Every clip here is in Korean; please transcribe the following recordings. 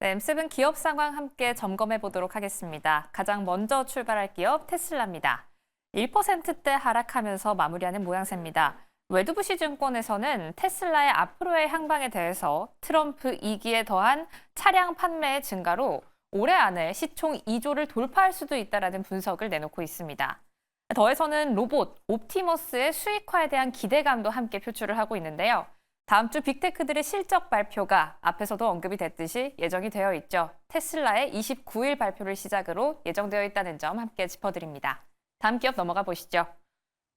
네, M7 기업 상황 함께 점검해 보도록 하겠습니다. 가장 먼저 출발할 기업 테슬라입니다. 1%대 하락하면서 마무리하는 모양새입니다. 웨드부시 증권에서는 테슬라의 앞으로의 향방에 대해서 트럼프 2기에 더한 차량 판매의 증가로 올해 안에 시총 2조를 돌파할 수도 있다는 분석을 내놓고 있습니다. 더해서는 로봇 옵티머스의 수익화에 대한 기대감도 함께 표출을 하고 있는데요. 다음 주 빅테크들의 실적 발표가 앞에서도 언급이 됐듯이 예정이 되어 있죠. 테슬라의 29일 발표를 시작으로 예정되어 있다는 점 함께 짚어드립니다. 다음 기업 넘어가 보시죠.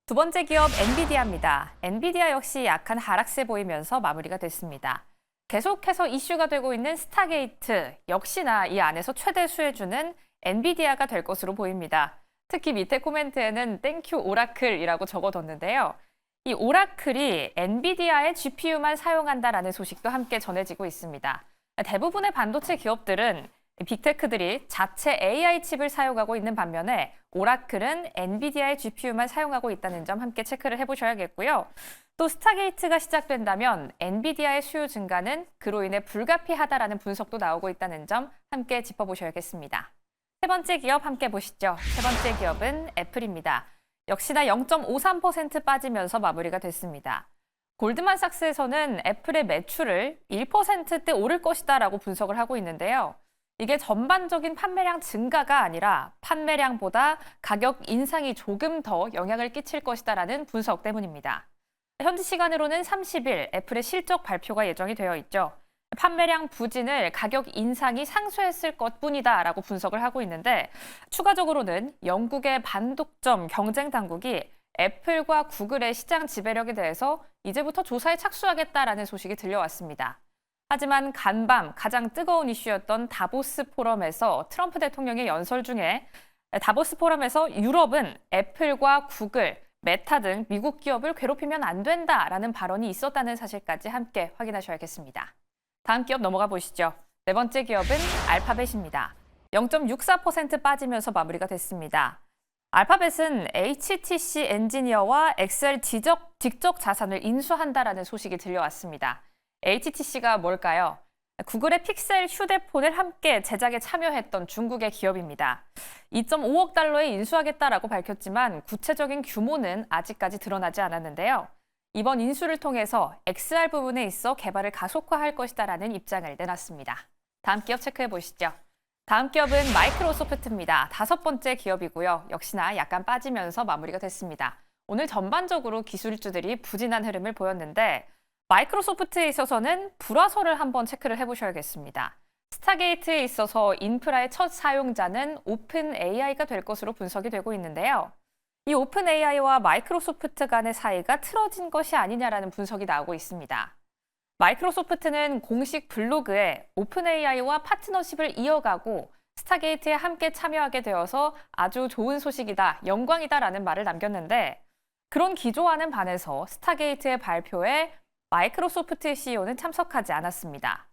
두 번째 기업 엔비디아입니다. 엔비디아 역시 약한 하락세 보이면서 마무리가 됐습니다. 계속해서 이슈가 되고 있는 스타게이트, 역시나 이 안에서 최대 수혜주는 엔비디아가 될 것으로 보입니다. 특히 밑에 코멘트에는 땡큐 오라클이라고 적어뒀는데요. 이 오라클이 엔비디아의 GPU만 사용한다라는 소식도 함께 전해지고 있습니다. 대부분의 반도체 기업들은 빅테크들이 자체 AI 칩을 사용하고 있는 반면에 오라클은 엔비디아의 GPU만 사용하고 있다는 점 함께 체크를 해보셔야겠고요. 또 스타게이트가 시작된다면 엔비디아의 수요 증가는 그로 인해 불가피하다라는 분석도 나오고 있다는 점 함께 짚어보셔야겠습니다. 세 번째 기업 함께 보시죠. 세 번째 기업은 애플입니다. 역시나 0.53% 빠지면서 마무리가 됐습니다. 골드만삭스에서는 애플의 매출을 1%대 오를 것이다라고 분석을 하고 있는데요. 이게 전반적인 판매량 증가가 아니라 판매량보다 가격 인상이 조금 더 영향을 끼칠 것이다라는 분석 때문입니다. 현지 시간으로는 30일 애플의 실적 발표가 예정이 되어 있죠. 판매량 부진을 가격 인상이 상쇄했을 것뿐이다라고 분석을 하고 있는데 추가적으로는 영국의 반독점 경쟁 당국이 애플과 구글의 시장 지배력에 대해서 이제부터 조사에 착수하겠다라는 소식이 들려왔습니다. 하지만 간밤 가장 뜨거운 이슈였던 다보스 포럼에서 트럼프 대통령의 연설 중에 다보스 포럼에서 유럽은 애플과 구글, 메타 등 미국 기업을 괴롭히면 안 된다라는 발언이 있었다는 사실까지 함께 확인하셔야겠습니다. 다음 기업 넘어가 보시죠. 네 번째 기업은 알파벳입니다. 0.64% 빠지면서 마무리가 됐습니다. 알파벳은 HTC 엔지니어와 엑셀 직접 자산을 인수한다라는 소식이 들려왔습니다. HTC가 뭘까요? 구글의 픽셀 휴대폰을 함께 제작에 참여했던 중국의 기업입니다. 2.5억 달러에 인수하겠다라고 밝혔지만 구체적인 규모는 아직까지 드러나지 않았는데요. 이번 인수를 통해서 XR 부분에 있어 개발을 가속화할 것이다라는 입장을 내놨습니다. 다음 기업 체크해 보시죠. 다음 기업은 마이크로소프트입니다. 다섯 번째 기업이고요. 역시나 약간 빠지면서 마무리가 됐습니다. 오늘 전반적으로 기술주들이 부진한 흐름을 보였는데 마이크로소프트에 있어서는 불화설을 한번 체크를 해보셔야겠습니다. 스타게이트에 있어서 인프라의 첫 사용자는 오픈 AI가 될 것으로 분석이 되고 있는데요. 이 오픈 AI와 마이크로소프트 간의 사이가 틀어진 것이 아니냐라는 분석이 나오고 있습니다. 마이크로소프트는 공식 블로그에 오픈 AI와 파트너십을 이어가고 스타게이트에 함께 참여하게 되어서 아주 좋은 소식이다, 영광이다라는 말을 남겼는데 그런 기조와는 반해서 스타게이트의 발표에 마이크로소프트의 CEO는 참석하지 않았습니다.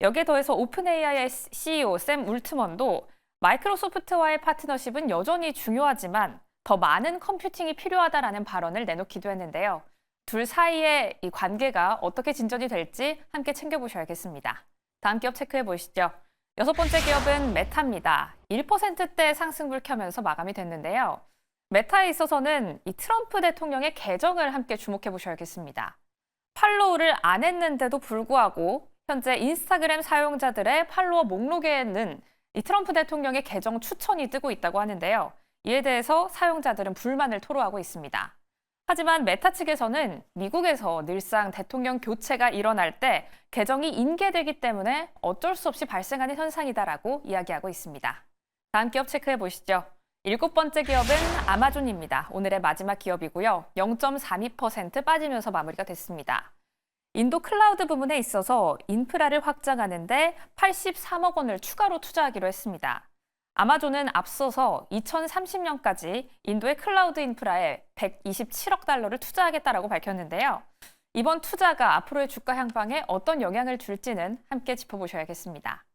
여기에 더해서 오픈 AI의 CEO 샘 울트먼도 마이크로소프트와의 파트너십은 여전히 중요하지만 더 많은 컴퓨팅이 필요하다라는 발언을 내놓기도 했는데요. 둘 사이의 이 관계가 어떻게 진전이 될지 함께 챙겨보셔야겠습니다. 다음 기업 체크해 보시죠. 여섯 번째 기업은 메타입니다. 1%대 상승불 켜면서 마감이 됐는데요. 메타에 있어서는 이 트럼프 대통령의 계정을 함께 주목해 보셔야겠습니다. 팔로우를 안 했는데도 불구하고 현재 인스타그램 사용자들의 팔로워 목록에는 이 트럼프 대통령의 계정 추천이 뜨고 있다고 하는데요. 이에 대해서 사용자들은 불만을 토로하고 있습니다. 하지만 메타 측에서는 미국에서 늘상 대통령 교체가 일어날 때 계정이 인계되기 때문에 어쩔 수 없이 발생하는 현상이다라고 이야기하고 있습니다. 다음 기업 체크해 보시죠. 일곱 번째 기업은 아마존입니다. 오늘의 마지막 기업이고요. 0.32% 빠지면서 마무리가 됐습니다. 인도 클라우드 부문에 있어서 인프라를 확장하는데 83억 원을 추가로 투자하기로 했습니다. 아마존은 앞서서 2030년까지 인도의 클라우드 인프라에 127억 달러를 투자하겠다라고 밝혔는데요. 이번 투자가 앞으로의 주가 향방에 어떤 영향을 줄지는 함께 짚어보셔야겠습니다.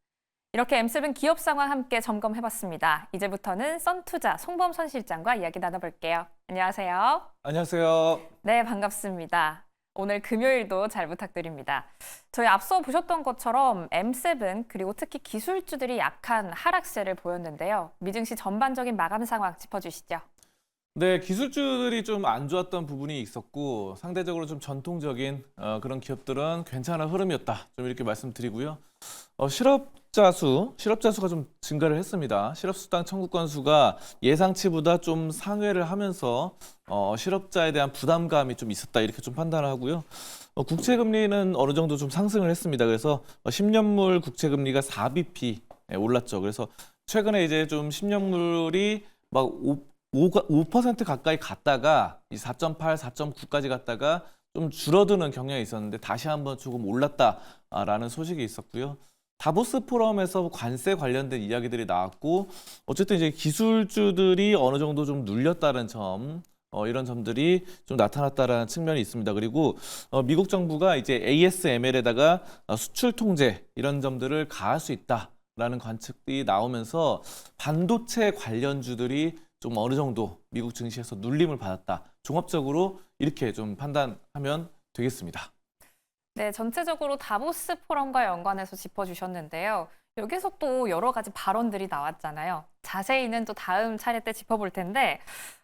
이렇게 M7 기업 상황 함께 점검해봤습니다. 이제부터는 썬투자 송범선 실장과 이야기 나눠볼게요. 안녕하세요. 안녕하세요. 네, 반갑습니다. 오늘 금요일도 잘 부탁드립니다. 저희 앞서 보셨던 것처럼 M7 그리고 특히 기술주들이 약한 하락세를 보였는데요. 미증시 전반적인 마감 상황 짚어주시죠. 네, 기술주들이 좀 안 좋았던 부분이 있었고 상대적으로 좀 전통적인 그런 기업들은 괜찮은 흐름이었다. 좀 이렇게 말씀드리고요. 실업자 수가 좀 증가를 했습니다. 실업수당 청구 건수가 예상치보다 좀 상회를 하면서 실업자에 대한 부담감이 좀 있었다 이렇게 좀 판단을 하고요. 국채 금리는 어느 정도 좀 상승을 했습니다. 그래서 10년물 국채 금리가 4bp 올랐죠. 그래서 최근에 이제 좀 10년물이 막 5% 가까이 갔다가 4.8, 4.9까지 갔다가 좀 줄어드는 경향이 있었는데 다시 한번 조금 올랐다라는 소식이 있었고요. 다보스 포럼에서 관세 관련된 이야기들이 나왔고 어쨌든 이제 기술주들이 어느 정도 좀 눌렸다는 점 이런 점들이 좀 나타났다라는 측면이 있습니다. 그리고 미국 정부가 이제 ASML에다가 수출 통제 이런 점들을 가할 수 있다라는 관측이 나오면서 반도체 관련주들이 좀 어느 정도 미국 증시에서 눌림을 받았다. 종합적으로 이렇게 좀 판단하면 되겠습니다. 네, 전체적으로 다보스 포럼과 연관해서 짚어주셨는데요. 여기서 또 여러 가지 발언들이 나왔잖아요. 자세히는 또 다음 차례 때 짚어볼 텐데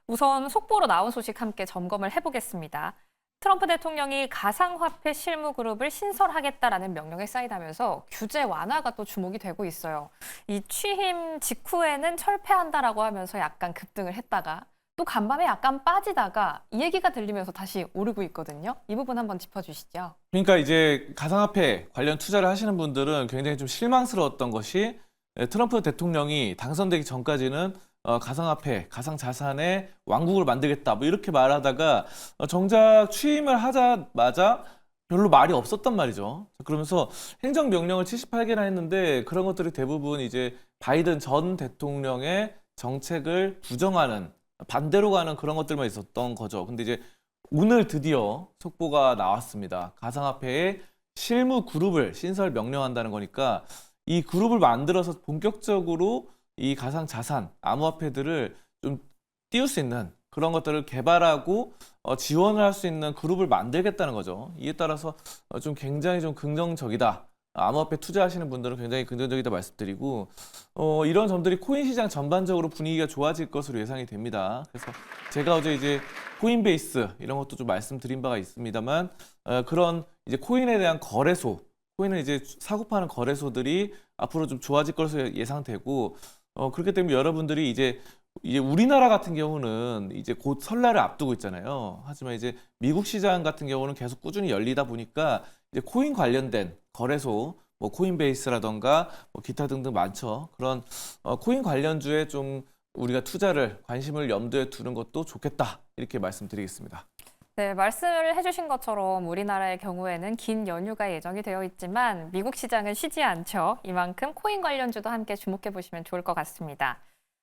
우선 속보로 나온 소식 함께 점검을 해보겠습니다. 트럼프 대통령이 가상화폐 실무그룹을 신설하겠다라는 명령에 사인하면서 규제 완화가 또 주목이 되고 있어요. 이 취임 직후에는 철폐한다라고 하면서 약간 급등을 했다가 또 간밤에 약간 빠지다가 이 얘기가 들리면서 다시 오르고 있거든요. 이 부분 한번 짚어주시죠. 그러니까 이제 가상화폐 관련 투자를 하시는 분들은 굉장히 좀 실망스러웠던 것이 트럼프 대통령이 당선되기 전까지는 가상화폐, 가상자산의 왕국을 만들겠다 뭐 이렇게 말하다가 정작 취임을 하자마자 별로 말이 없었단 말이죠. 그러면서 행정명령을 78개나 했는데 그런 것들이 대부분 이제 바이든 전 대통령의 정책을 부정하는 반대로 가는 그런 것들만 있었던 거죠. 근데 이제 오늘 드디어 속보가 나왔습니다. 가상화폐의 실무 그룹을 신설 명령한다는 거니까 이 그룹을 만들어서 본격적으로 이 가상자산, 암호화폐들을 좀 띄울 수 있는 그런 것들을 개발하고 지원을 할 수 있는 그룹을 만들겠다는 거죠. 이에 따라서 좀 굉장히 좀 긍정적이다. 암호화폐 투자하시는 분들은 굉장히 긍정적이다 말씀드리고 이런 점들이 코인 시장 전반적으로 분위기가 좋아질 것으로 예상이 됩니다. 그래서 제가 어제 이제 코인베이스 이런 것도 좀 말씀드린 바가 있습니다만 그런 이제 코인에 대한 거래소, 코인을 이제 사고 파는 거래소들이 앞으로 좀 좋아질 것으로 예상되고 그렇기 때문에 여러분들이 이제 우리나라 같은 경우는 이제 곧 설날을 앞두고 있잖아요. 하지만 이제 미국 시장 같은 경우는 계속 꾸준히 열리다 보니까 이제 코인 관련된 거래소, 뭐 코인베이스라던가 뭐 기타 등등 많죠. 그런 코인 관련주에 좀 우리가 투자를 관심을 염두에 두는 것도 좋겠다 이렇게 말씀드리겠습니다. 네, 말씀을 해주신 것처럼 우리나라의 경우에는 긴 연휴가 예정이 되어 있지만 미국 시장은 쉬지 않죠. 이만큼 코인 관련주도 함께 주목해 보시면 좋을 것 같습니다.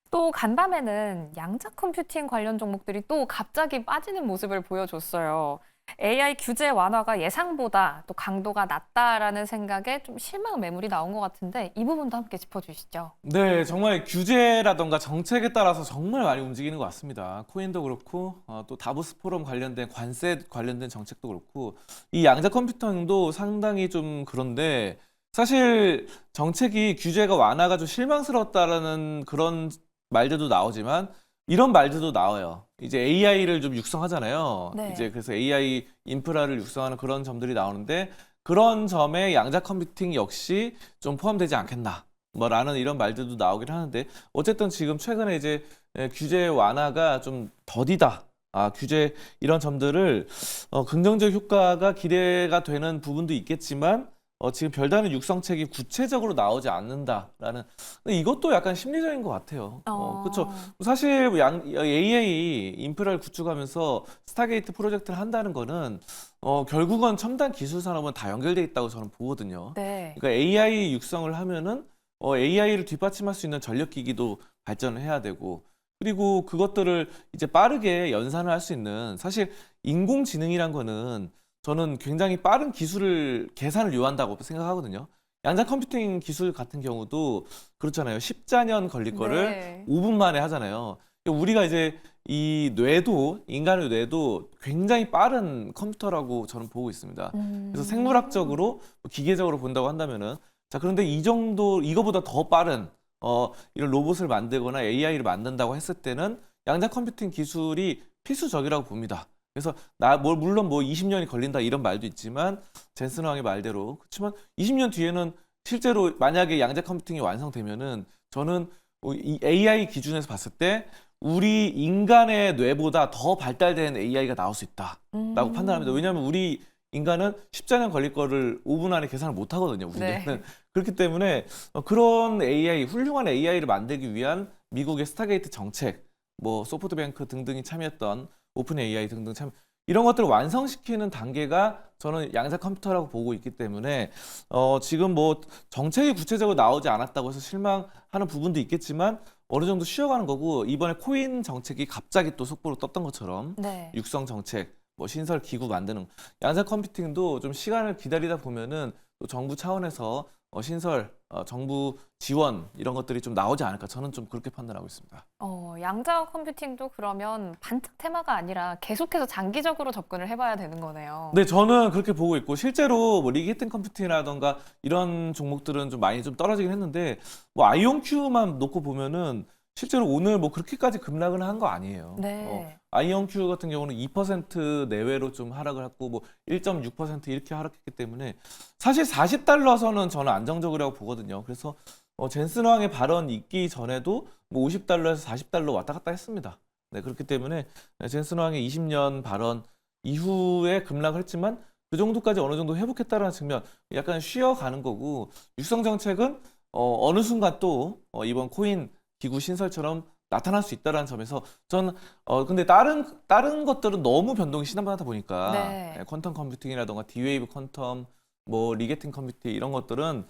또 간밤에는 양자 컴퓨팅 관련 종목들이 또 갑자기 빠지는 모습을 보여줬어요. AI 규제 완화가 예상보다 또 강도가 낮다라는 생각에 좀 실망 매물이 나온 것 같은데 이 부분도 함께 짚어주시죠. 네, 정말 규제라던가 정책에 따라서 정말 많이 움직이는 것 같습니다. 코인도 그렇고 또 다보스 포럼 관련된 관세 관련된 정책도 그렇고 이 양자 컴퓨팅도 상당히 좀 그런데 사실 정책이 규제가 완화가 좀 실망스럽다라는 그런 말들도 나오지만 이런 말들도 나와요. 이제 AI를 좀 육성하잖아요. 네. 이제 그래서 AI 인프라를 육성하는 그런 점들이 나오는데 그런 점에 양자 컴퓨팅 역시 좀 포함되지 않겠나. 뭐라는 이런 말들도 나오긴 하는데 어쨌든 지금 최근에 이제 규제 완화가 좀 더디다. 규제 이런 점들을 긍정적 효과가 기대가 되는 부분도 있겠지만 지금 별다른 육성책이 구체적으로 나오지 않는다라는 근데 이것도 약간 심리적인 것 같아요. 그렇죠. 사실 AI 인프라를 구축하면서 스타게이트 프로젝트를 한다는 거는 결국은 첨단 기술 산업은 다 연결돼 있다고 저는 보거든요. 네. 그러니까 AI 육성을 하면은 AI를 뒷받침할 수 있는 전력기기도 발전을 해야 되고 그리고 그것들을 이제 빠르게 연산을 할 수 있는 사실 인공지능이란 거는 저는 굉장히 빠른 계산을 요한다고 생각하거든요. 양자 컴퓨팅 기술 같은 경우도 그렇잖아요. 14년 걸릴 거를 네. 5분 만에 하잖아요. 우리가 이제 이 뇌도 인간의 뇌도 굉장히 빠른 컴퓨터라고 저는 보고 있습니다. 그래서 생물학적으로 기계적으로 본다고 한다면은 자 그런데 이 정도 이거보다 더 빠른 이런 로봇을 만들거나 AI를 만든다고 했을 때는 양자 컴퓨팅 기술이 필수적이라고 봅니다. 그래서 물론 뭐 20년이 걸린다 이런 말도 있지만 젠슨 황의 말대로 그렇지만 20년 뒤에는 실제로 만약에 양자 컴퓨팅이 완성되면은 저는 이 AI 기준에서 봤을 때 우리 인간의 뇌보다 더 발달된 AI가 나올 수 있다라고 판단합니다. 왜냐하면 우리 인간은 14년 걸릴 거를 5분 안에 계산을 못 하거든요. 우리는. 네. 그렇기 때문에 그런 AI, 훌륭한 AI를 만들기 위한 미국의 스타게이트 정책, 뭐 소프트뱅크 등등이 참여했던 오픈 AI 등등 이런 것들을 완성시키는 단계가 저는 양자 컴퓨터라고 보고 있기 때문에 지금 뭐 정책이 구체적으로 나오지 않았다고 해서 실망하는 부분도 있겠지만 어느 정도 쉬어가는 거고 이번에 코인 정책이 갑자기 또 속보로 떴던 것처럼 네. 육성 정책, 뭐 신설 기구 만드는 양자 컴퓨팅도 좀 시간을 기다리다 보면은 또 정부 차원에서 신설, 정부 지원 이런 것들이 좀 나오지 않을까 저는 좀 그렇게 판단하고 있습니다. 양자 컴퓨팅도 그러면 반특 테마가 아니라 계속해서 장기적으로 접근을 해봐야 되는 거네요. 네, 저는 그렇게 보고 있고 실제로 뭐 리게팅 컴퓨팅이라던가 이런 종목들은 좀 많이 좀 떨어지긴 했는데 뭐 아이온큐만 놓고 보면은 실제로 오늘 뭐 그렇게까지 급락을 한 거 아니에요. 네. 아이온큐 같은 경우는 2% 내외로 좀 하락을 했고 뭐 1.6% 이렇게 하락했기 때문에 사실 40달러선은 저는 안정적이라고 보거든요. 그래서 젠슨 황의 발언 있기 전에도 뭐 50달러에서 40달러 왔다 갔다 했습니다. 네, 그렇기 때문에 젠슨 황의 20년 발언 이후에 급락을 했지만 그 정도까지 어느 정도 회복했다는 측면 약간 쉬어가는 거고 육성 정책은 어느 순간 또 이번 코인 기구 신설처럼 나타날 수 있다는 점에서 저는 근데 다른 것들은 너무 변동이 심하다 보니까 네. 퀀텀 컴퓨팅이라던가 D-웨이브 퀀텀 뭐 리게팅 컴퓨팅 이런 것들은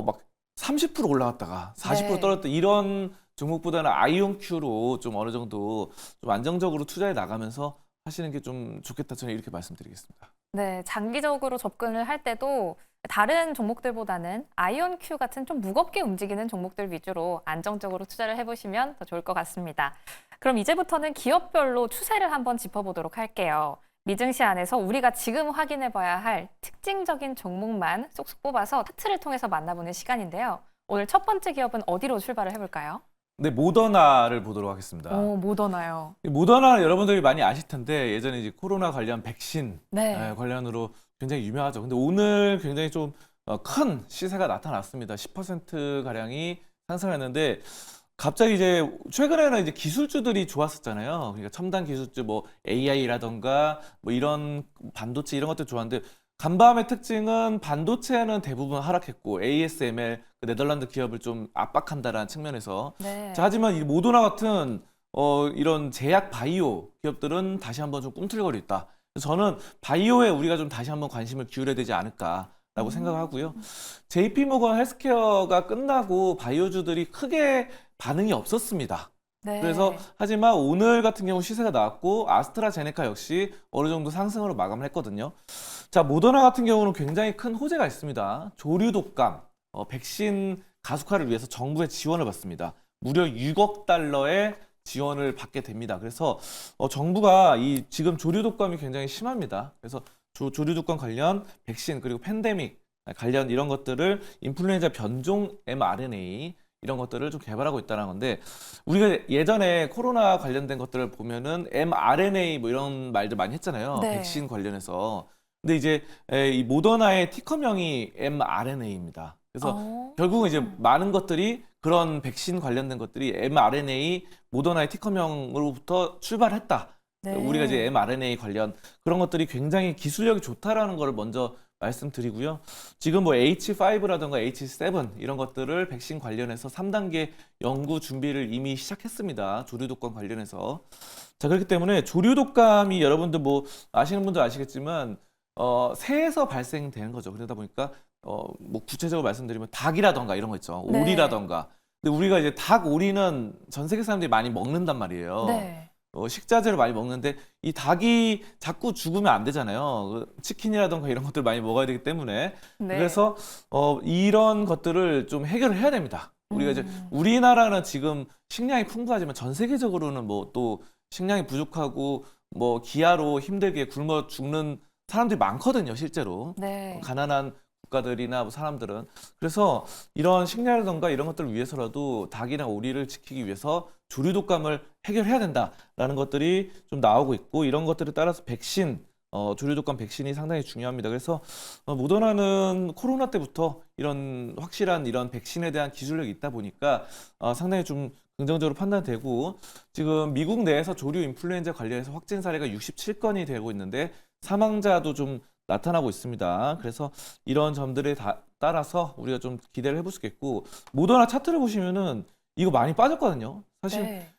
막 30% 올라갔다가 40% 네. 떨어졌다 이런 종목보다는 아이온큐로 좀 어느 정도 좀 안정적으로 투자해 나가면서 하시는 게 좀 좋겠다 저는 이렇게 말씀드리겠습니다. 네, 장기적으로 접근을 할 때도 다른 종목들보다는 아이온큐 같은 좀 무겁게 움직이는 종목들 위주로 안정적으로 투자를 해보시면 더 좋을 것 같습니다. 그럼 이제부터는 기업별로 추세를 한번 짚어보도록 할게요. 미증시 안에서 우리가 지금 확인해봐야 할 특징적인 종목만 쏙쏙 뽑아서 차트를 통해서 만나보는 시간인데요. 오늘 첫 번째 기업은 어디로 출발을 해볼까요? 네, 모더나를 보도록 하겠습니다. 모더나요. 이 모더나 여러분들이 많이 아실 텐데 예전에 이제 코로나 관련 백신 네. 관련으로 굉장히 유명하죠. 근데 오늘 굉장히 좀 큰 시세가 나타났습니다. 10% 가량이 상승했는데 갑자기 이제 최근에는 이제 기술주들이 좋았었잖아요. 그러니까 첨단 기술주 뭐 AI라던가 뭐 이런 반도체 이런 것들 좋았는데 간밤의 특징은 반도체는 대부분 하락했고 ASML 그 네덜란드 기업을 좀 압박한다라는 측면에서 네. 자, 하지만 이 모더나 같은 이런 제약 바이오 기업들은 다시 한번 좀 꿈틀거리고 있다. 그래서 저는 바이오에 우리가 좀 다시 한번 관심을 기울여야 되지 않을까라고 생각하고요. JP 모건 헬스케어가 끝나고 바이오주들이 크게 반응이 없었습니다. 네. 그래서 하지만 오늘 같은 경우 시세가 나왔고 아스트라제네카 역시 어느 정도 상승으로 마감을 했거든요. 자, 모더나 같은 경우는 굉장히 큰 호재가 있습니다. 조류 독감, 백신 가속화를 위해서 정부의 지원을 받습니다. 무려 6억 달러의 지원을 받게 됩니다. 그래서 정부가 이 지금 조류 독감이 굉장히 심합니다. 그래서 조류 독감 관련 백신 그리고 팬데믹 관련 이런 것들을 인플루엔자 변종 mRNA 이런 것들을 좀 개발하고 있다는 건데 우리가 예전에 코로나 관련된 것들을 보면은 mRNA 뭐 이런 말들 많이 했잖아요. 네. 백신 관련해서. 근데 이제 이 모더나의 티커명이 mRNA입니다. 그래서 결국은 이제 많은 것들이 그런 백신 관련된 것들이 mRNA 모더나의 티커명으로부터 출발했다. 네. 우리가 이제 mRNA 관련 그런 것들이 굉장히 기술력이 좋다라는 걸 먼저 말씀드리고요. 지금 뭐 H5라든가 H7 이런 것들을 백신 관련해서 3단계 연구 준비를 이미 시작했습니다. 조류 독감 관련해서. 자, 그렇기 때문에 조류 독감이 여러분들 뭐 아시는 분들 아시겠지만 새에서 발생되는 거죠. 그러다 보니까 뭐 구체적으로 말씀드리면 닭이라던가 이런 거 있죠. 네. 오리라던가. 근데 우리가 이제 닭, 오리는 전 세계 사람들이 많이 먹는단 말이에요. 네. 식자재를 많이 먹는데 이 닭이 자꾸 죽으면 안 되잖아요. 치킨이라던가 이런 것들 많이 먹어야 되기 때문에 네. 그래서 이런 것들을 좀 해결을 해야 됩니다. 우리가 이제 우리나라는 지금 식량이 풍부하지만 전 세계적으로는 뭐 또 식량이 부족하고 뭐 기아로 힘들게 굶어 죽는 사람들이 많거든요, 실제로. 네. 가난한 국가들이나 뭐 사람들은. 그래서 이런 식량이라던가 이런 것들을 위해서라도 닭이나 오리를 지키기 위해서 조류 독감을 해결해야 된다라는 것들이 좀 나오고 있고, 이런 것들에 따라서 백신, 조류 독감 백신이 상당히 중요합니다. 그래서 모더나는 코로나 때부터 이런 확실한 이런 백신에 대한 기술력이 있다 보니까 상당히 좀 긍정적으로 판단되고, 지금 미국 내에서 조류 인플루엔자 관련해서 확진 사례가 67건이 되고 있는데 사망자도 좀 나타나고 있습니다. 그래서 이런 점들에 따라서 우리가 좀 기대를 해볼 수 있겠고, 모더나 차트를 보시면은 이거 많이 빠졌거든요. 사실 네.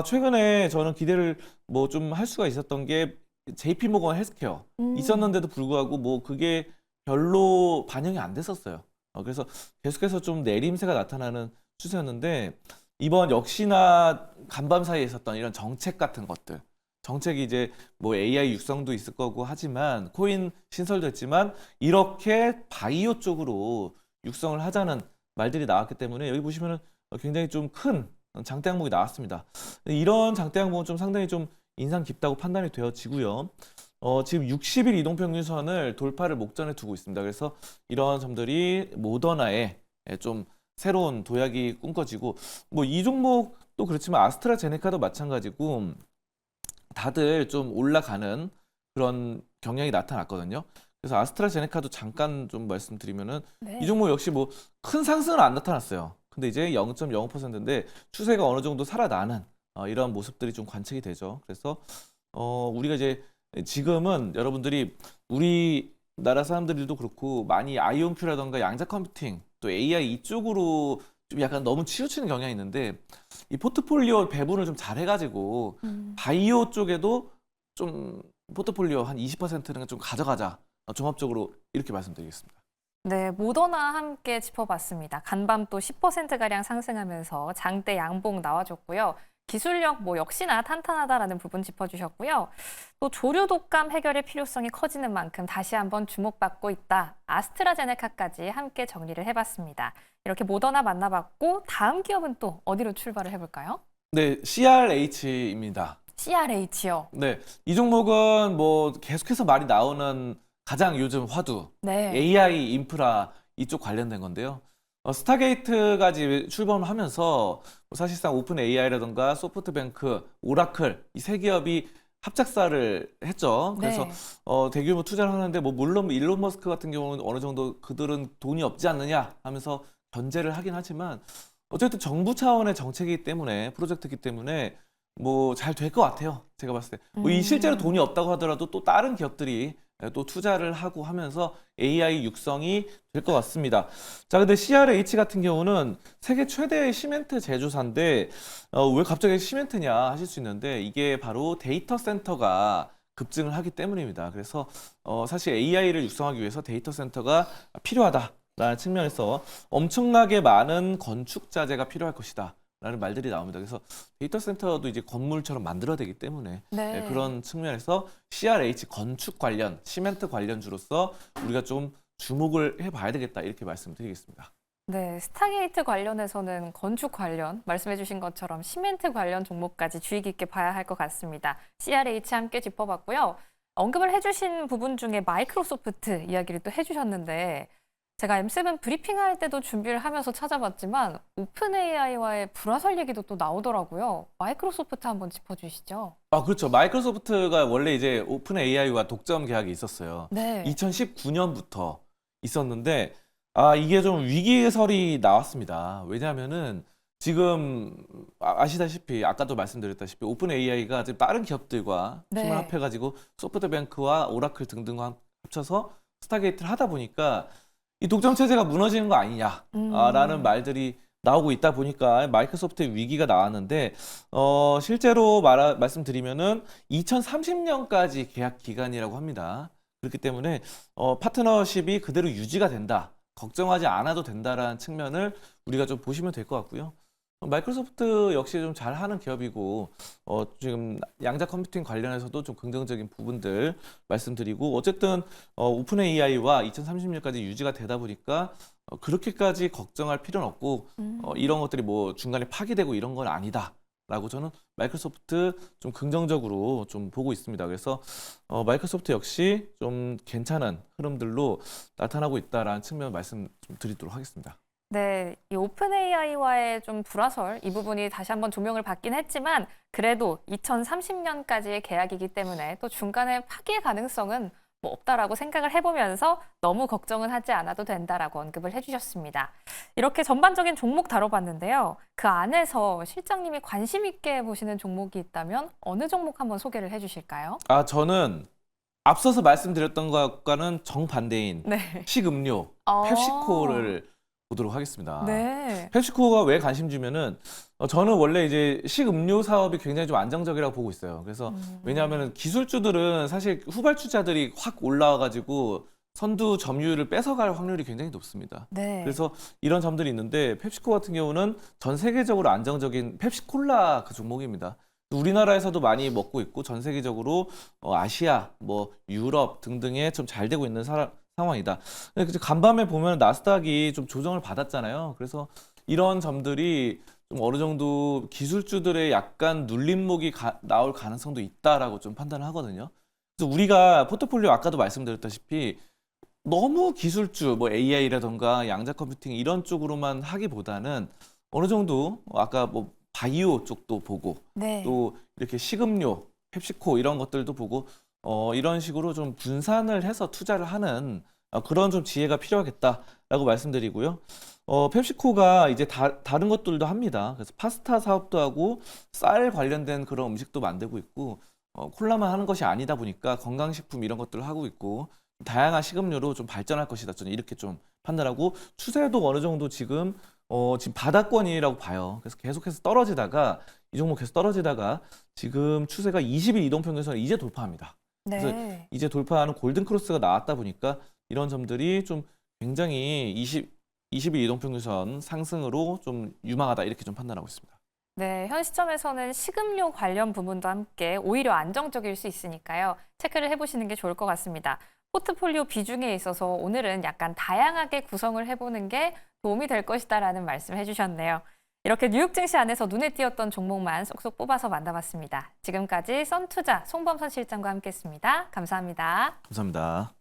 최근에 저는 기대를 뭐 좀 할 수가 있었던 게 JP 모건 헬스케어 있었는데도 불구하고 뭐 그게 별로 반영이 안 됐었어요. 그래서 계속해서 좀 내림세가 나타나는 추세였는데, 이번 역시나 간밤 사이에 있었던 이런 정책 같은 것들, 정책이 이제 뭐 AI 육성도 있을 거고 하지만 코인 신설도 했지만 이렇게 바이오 쪽으로 육성을 하자는 말들이 나왔기 때문에 여기 보시면은 굉장히 좀 큰 장대 항목이 나왔습니다. 이런 장대 항목은 좀 상당히 좀 인상 깊다고 판단이 되어지고요. 지금 60일 이동평균선을 돌파를 목전에 두고 있습니다. 그래서 이런 점들이 모더나에 좀 새로운 도약이 꿈꿔지고, 뭐 이 종목도 그렇지만 아스트라제네카도 마찬가지고 다들 좀 올라가는 그런 경향이 나타났거든요. 그래서 아스트라제네카도 잠깐 좀 말씀드리면은 네. 이 종목 역시 뭐 큰 상승은 안 나타났어요. 근데 이제 0.05%인데 추세가 어느 정도 살아나는 이런 모습들이 좀 관측이 되죠. 그래서 우리가 이제 지금은 여러분들이 우리나라 사람들도 그렇고 많이 IonQ라던가 양자 컴퓨팅 또 AI 이쪽으로 좀 약간 너무 치우치는 경향이 있는데, 이 포트폴리오 배분을 좀 잘해가지고 바이오 쪽에도 좀 포트폴리오 한 20%는 좀 가져가자. 종합적으로 이렇게 말씀드리겠습니다. 네, 모더나 함께 짚어봤습니다. 간밤 또 10%가량 상승하면서 장대 양봉 나와줬고요. 기술력 뭐 역시나 탄탄하다라는 부분 짚어주셨고요. 또 조류 독감 해결의 필요성이 커지는 만큼 다시 한번 주목받고 있다. 아스트라제네카까지 함께 정리를 해봤습니다. 이렇게 모더나 만나봤고 다음 기업은 또 어디로 출발을 해볼까요? 네, CRH입니다. CRH요. 네, 이 종목은 뭐 계속해서 말이 나오는 가장 요즘 화두, 네. AI 인프라 이쪽 관련된 건데요. 스타게이트까지 출범을 하면서 사실상 오픈 AI라던가 소프트뱅크, 오라클 이 세 기업이 합작사를 했죠. 그래서 네. 대규모 투자를 하는데 뭐 물론 일론 머스크 같은 경우는 어느 정도 그들은 돈이 없지 않느냐 하면서 견제를 하긴 하지만 어쨌든 정부 차원의 정책이기 때문에 프로젝트이기 때문에 뭐 잘 될 것 같아요. 제가 봤을 때. 뭐이 실제로 돈이 없다고 하더라도 또 다른 기업들이 또 투자를 하고 하면서 AI 육성이 될 것 같습니다. 자, 근데 CRH 같은 경우는 세계 최대의 시멘트 제조사인데 왜 갑자기 시멘트냐 하실 수 있는데, 이게 바로 데이터 센터가 급증을 하기 때문입니다. 그래서 사실 AI를 육성하기 위해서 데이터 센터가 필요하다라는 측면에서 엄청나게 많은 건축 자재가 필요할 것이다 라는 말들이 나옵니다. 그래서 데이터 센터도 이제 건물처럼 만들어야 되기 때문에 네. 그런 측면에서 CRH 건축 관련, 시멘트 관련주로서 우리가 좀 주목을 해봐야 되겠다 이렇게 말씀드리겠습니다. 네, 스타게이트 관련해서는 건축 관련, 말씀해주신 것처럼 시멘트 관련 종목까지 주의 깊게 봐야 할 것 같습니다. CRH 함께 짚어봤고요. 언급을 해주신 부분 중에 마이크로소프트 이야기를 또 해주셨는데, 제가 M7 브리핑할 때도 준비를 하면서 찾아봤지만 오픈 AI와의 불화설 얘기도 또 나오더라고요. 마이크로소프트 한번 짚어주시죠. 그렇죠. 마이크로소프트가 원래 이제 오픈 AI와 독점 계약이 있었어요. 네. 2019년부터 있었는데 이게 좀 위기설이 나왔습니다. 왜냐하면은 지금 아시다시피 아까도 말씀드렸다시피 오픈 AI가 지금 다른 기업들과 네. 힘을 합해가지고 소프트뱅크와 오라클 등등과 합쳐서 스타게이트를 하다 보니까 이 독점 체제가 무너지는 거 아니냐라는 말들이 나오고 있다 보니까 마이크로소프트의 위기가 나왔는데 실제로 말씀드리면은 2030년까지 계약 기간이라고 합니다. 그렇기 때문에 파트너십이 그대로 유지가 된다, 걱정하지 않아도 된다라는 측면을 우리가 좀 보시면 될 것 같고요. 마이크로소프트 역시 좀 잘하는 기업이고 지금 양자 컴퓨팅 관련해서도 좀 긍정적인 부분들 말씀드리고, 어쨌든 오픈 AI와 2030년까지 유지가 되다 보니까 그렇게까지 걱정할 필요는 없고 이런 것들이 뭐 중간에 파기되고 이런 건 아니다라고 저는 마이크로소프트 좀 긍정적으로 좀 보고 있습니다. 그래서 마이크로소프트 역시 좀 괜찮은 흐름들로 나타나고 있다라는 측면 말씀 좀 드리도록 하겠습니다. 네, 이 오픈 AI와의 좀 불화설 이 부분이 다시 한번 조명을 받긴 했지만 그래도 2030년까지의 계약이기 때문에 또 중간에 파기의 가능성은 뭐 없다라고 생각을 해보면서 너무 걱정은 하지 않아도 된다라고 언급을 해주셨습니다. 이렇게 전반적인 종목 다뤄봤는데요. 그 안에서 실장님이 관심 있게 보시는 종목이 있다면 어느 종목 한번 소개를 해주실까요? 저는 앞서서 말씀드렸던 것과는 정반대인 네. 식음료 펩시코를 보도록 하겠습니다. 네. 펩시코가 왜 관심 주면은 저는 원래 이제 식음료 사업이 굉장히 좀 안정적이라고 보고 있어요. 그래서 왜냐하면 기술주들은 사실 후발주자들이 확 올라와가지고 선두 점유율을 뺏어갈 확률이 굉장히 높습니다. 네. 그래서 이런 점들이 있는데 펩시코 같은 경우는 전 세계적으로 안정적인 펩시콜라 그 종목입니다. 우리나라에서도 많이 먹고 있고 전 세계적으로 아시아, 뭐 유럽 등등에 좀 잘 되고 있는 상황이다. 근데 간밤에 보면 나스닥이 좀 조정을 받았잖아요. 그래서 이런 점들이 좀 어느 정도 기술주들의 약간 눌림목이 나올 가능성도 있다라고 좀 판단을 하거든요. 그래서 우리가 포트폴리오 아까도 말씀드렸다시피 너무 기술주, 뭐 AI라던가 양자 컴퓨팅 이런 쪽으로만 하기보다는 어느 정도 아까 뭐 바이오 쪽도 보고 네. 또 이렇게 식음료, 펩시코 이런 것들도 보고 이런 식으로 좀 분산을 해서 투자를 하는 그런 좀 지혜가 필요하겠다라고 말씀드리고요. 펩시코가 이제 다른 것들도 합니다. 그래서 파스타 사업도 하고 쌀 관련된 그런 음식도 만들고 있고 콜라만 하는 것이 아니다 보니까 건강식품 이런 것들을 하고 있고 다양한 식음료로 좀 발전할 것이다. 저는 이렇게 좀 판단하고 추세도 어느 정도 지금 바닥권이라고 봐요. 그래서 계속해서 떨어지다가 이 종목 계속 떨어지다가 지금 추세가 20일 이동평균선을 이제 돌파합니다. 그래서 네. 이제 돌파하는 골든 크로스가 나왔다 보니까 이런 점들이 좀 굉장히 20일 이동평균선 상승으로 좀 유망하다 이렇게 좀 판단하고 있습니다. 네, 현 시점에서는 식음료 관련 부분도 함께 오히려 안정적일 수 있으니까요. 체크를 해보시는 게 좋을 것 같습니다. 포트폴리오 비중에 있어서 오늘은 약간 다양하게 구성을 해보는 게 도움이 될 것이다라는 말씀을 해주셨네요. 이렇게 뉴욕 증시 안에서 눈에 띄었던 종목만 쏙쏙 뽑아서 만나봤습니다. 지금까지 썬투자 송범선 실장과 함께했습니다. 감사합니다. 감사합니다.